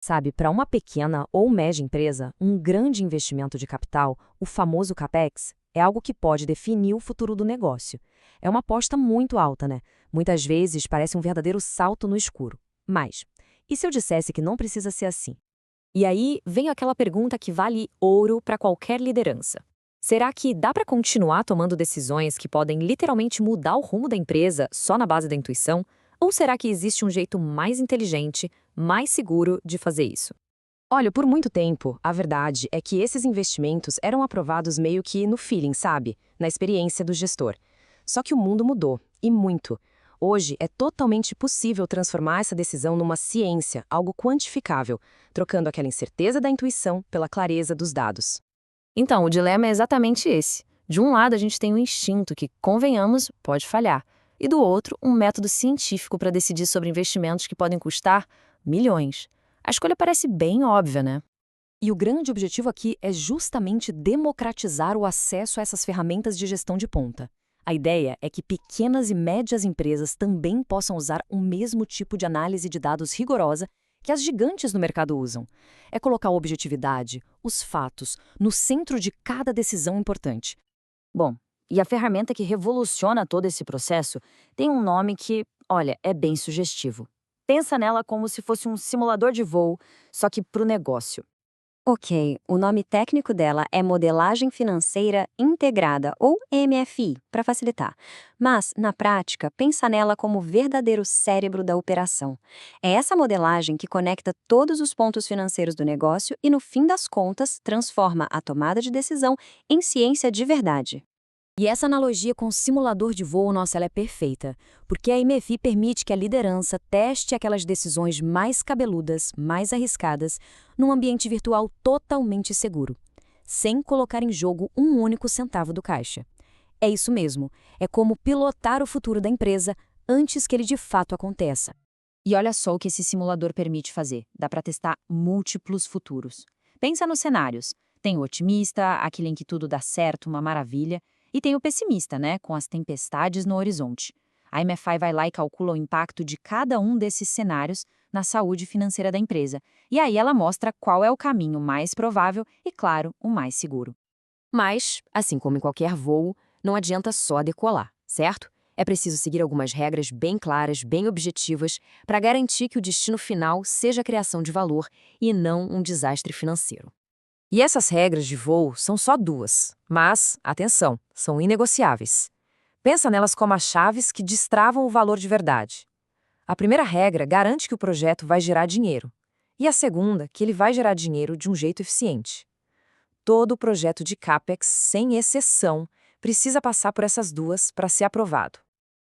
Sabe, para uma pequena ou média empresa, um grande investimento de capital, o famoso CAPEX, é algo que pode definir o futuro do negócio. É uma aposta muito alta, né? Muitas vezes parece um verdadeiro salto no escuro. Mas, e se eu dissesse que não precisa ser assim? E aí vem aquela pergunta que vale ouro para qualquer liderança. Será que dá para continuar tomando decisões que podem literalmente mudar o rumo da empresa só na base da intuição? Ou será que existe um jeito mais inteligente, mais seguro de fazer isso? Olha, por muito tempo, a verdade é que esses investimentos eram aprovados meio que no feeling, sabe? Na experiência do gestor. Só que o mundo mudou, e muito. Hoje é totalmente possível transformar essa decisão numa ciência, algo quantificável, trocando aquela incerteza da intuição pela clareza dos dados. Então, o dilema é exatamente esse. De um lado, a gente tem um instinto que, convenhamos, pode falhar, e do outro, um método científico para decidir sobre investimentos que podem custar milhões. A escolha parece bem óbvia, né? E o grande objetivo aqui é justamente democratizar o acesso a essas ferramentas de gestão de ponta. A ideia é que pequenas e médias empresas também possam usar o mesmo tipo de análise de dados rigorosa que as gigantes no mercado usam. É colocar a objetividade, os fatos, no centro de cada decisão importante. Bom, e a ferramenta que revoluciona todo esse processo tem um nome que, olha, é bem sugestivo. Pensa nela como se fosse um simulador de voo, só que para o negócio. Ok, o nome técnico dela é Modelagem Financeira Integrada, ou MFI, para facilitar. Mas, na prática, pensa nela como o verdadeiro cérebro da operação. É essa modelagem que conecta todos os pontos financeiros do negócio e, no fim das contas, transforma a tomada de decisão em ciência de verdade. E essa analogia com o simulador de voo, nossa, ela é perfeita, porque a MFI permite que a liderança teste aquelas decisões mais cabeludas, mais arriscadas, num ambiente virtual totalmente seguro, sem colocar em jogo um único centavo do caixa. É isso mesmo, é como pilotar o futuro da empresa antes que ele de fato aconteça. E olha só o que esse simulador permite fazer. Dá para testar múltiplos futuros. Pensa nos cenários. Tem o otimista, aquele em que tudo dá certo, uma maravilha, e tem o pessimista, né, com as tempestades no horizonte. A MFI vai lá e calcula o impacto de cada um desses cenários na saúde financeira da empresa. E aí ela mostra qual é o caminho mais provável e, claro, o mais seguro. Mas, assim como em qualquer voo, não adianta só decolar, certo? É preciso seguir algumas regras bem claras, bem objetivas, para garantir que o destino final seja a criação de valor e não um desastre financeiro. E essas regras de voo são só duas, mas, atenção, são inegociáveis. Pensa nelas como as chaves que destravam o valor de verdade. A primeira regra garante que o projeto vai gerar dinheiro, e a segunda, que ele vai gerar dinheiro de um jeito eficiente. Todo projeto de CAPEX, sem exceção, precisa passar por essas duas para ser aprovado.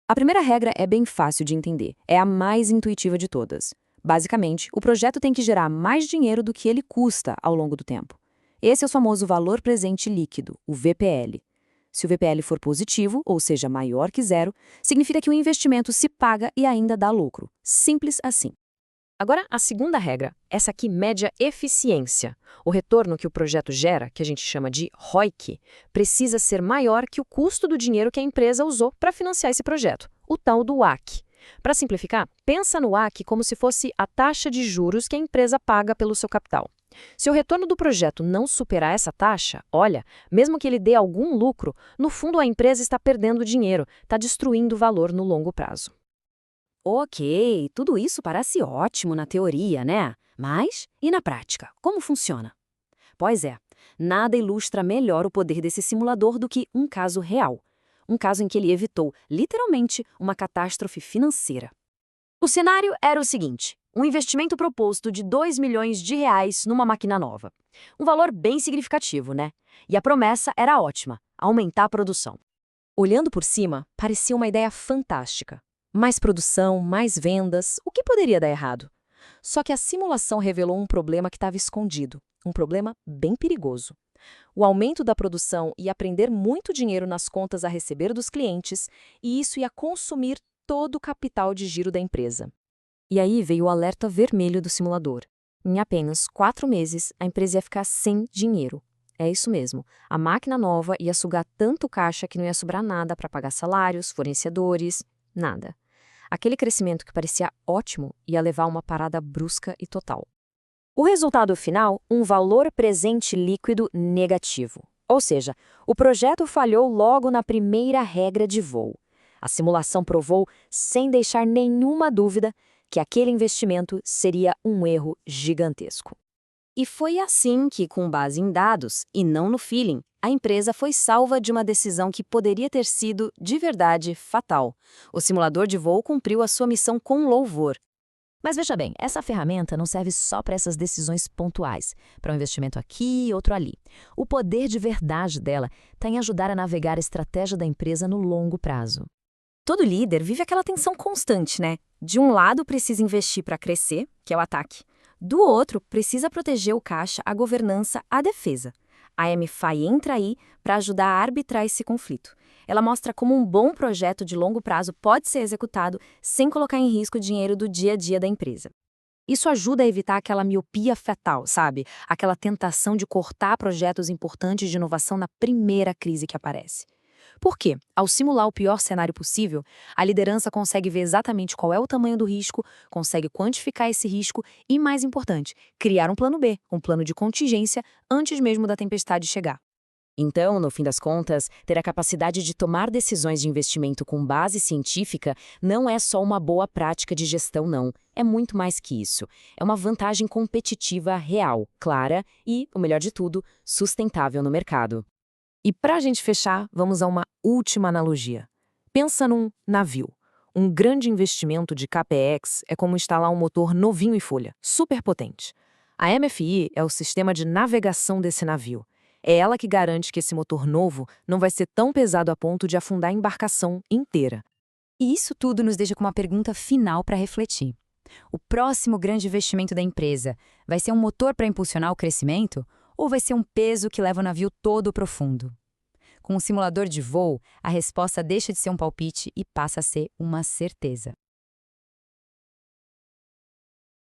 A primeira regra é bem fácil de entender, é a mais intuitiva de todas. Basicamente, o projeto tem que gerar mais dinheiro do que ele custa ao longo do tempo. Esse é o famoso valor presente líquido, o VPL. Se o VPL for positivo, ou seja, maior que zero, significa que o investimento se paga e ainda dá lucro. Simples assim. Agora, a segunda regra, essa aqui mede a eficiência. O retorno que o projeto gera, que a gente chama de ROIC, precisa ser maior que o custo do dinheiro que a empresa usou para financiar esse projeto, o tal do WACC. Para simplificar, pensa no WACC como se fosse a taxa de juros que a empresa paga pelo seu capital. Se o retorno do projeto não superar essa taxa, olha, mesmo que ele dê algum lucro, no fundo a empresa está perdendo dinheiro, está destruindo valor no longo prazo. Ok, tudo isso parece ótimo na teoria, né? Mas, e na prática? Como funciona? Pois é, nada ilustra melhor o poder desse simulador do que um caso real. Um caso em que ele evitou, literalmente, uma catástrofe financeira. O cenário era o seguinte: um investimento proposto de R$ 2 milhões numa máquina nova. Um valor bem significativo, né? E a promessa era ótima: aumentar a produção. Olhando por cima, parecia uma ideia fantástica. Mais produção, mais vendas, o que poderia dar errado? Só que a simulação revelou um problema que estava escondido, um problema bem perigoso. O aumento da produção ia prender muito dinheiro nas contas a receber dos clientes, e isso ia consumir todo o capital de giro da empresa. E aí veio o alerta vermelho do simulador. Em apenas 4 meses, a empresa ia ficar sem dinheiro. É isso mesmo, a máquina nova ia sugar tanto caixa que não ia sobrar nada para pagar salários, fornecedores, nada. Aquele crescimento que parecia ótimo ia levar a uma parada brusca e total. O resultado final, um valor presente líquido negativo. Ou seja, o projeto falhou logo na primeira regra de voo. A simulação provou, sem deixar nenhuma dúvida, que aquele investimento seria um erro gigantesco. E foi assim que, com base em dados, e não no feeling, a empresa foi salva de uma decisão que poderia ter sido, de verdade, fatal. O simulador de voo cumpriu a sua missão com louvor. Mas veja bem, essa ferramenta não serve só para essas decisões pontuais, para um investimento aqui e outro ali. O poder de verdade dela está em ajudar a navegar a estratégia da empresa no longo prazo. Todo líder vive aquela tensão constante, né? De um lado, precisa investir para crescer, que é o ataque. Do outro, precisa proteger o caixa, a governança, a defesa. A MFI entra aí para ajudar a arbitrar esse conflito. Ela mostra como um bom projeto de longo prazo pode ser executado sem colocar em risco o dinheiro do dia a dia da empresa. Isso ajuda a evitar aquela miopia fatal, sabe? Aquela tentação de cortar projetos importantes de inovação na primeira crise que aparece. Por quê? Ao simular o pior cenário possível, a liderança consegue ver exatamente qual é o tamanho do risco, consegue quantificar esse risco e, mais importante, criar um plano B, um plano de contingência, antes mesmo da tempestade chegar. Então, no fim das contas, ter a capacidade de tomar decisões de investimento com base científica não é só uma boa prática de gestão, não. É muito mais que isso. É uma vantagem competitiva real, clara e, o melhor de tudo, sustentável no mercado. E para a gente fechar, vamos a uma última analogia. Pensa num navio. Um grande investimento de CapEx é como instalar um motor novinho em folha, super potente. A MFI é o sistema de navegação desse navio. É ela que garante que esse motor novo não vai ser tão pesado a ponto de afundar a embarcação inteira. E isso tudo nos deixa com uma pergunta final para refletir. O próximo grande investimento da empresa vai ser um motor para impulsionar o crescimento ou vai ser um peso que leva o navio todo profundo? Com o simulador de voo, a resposta deixa de ser um palpite e passa a ser uma certeza.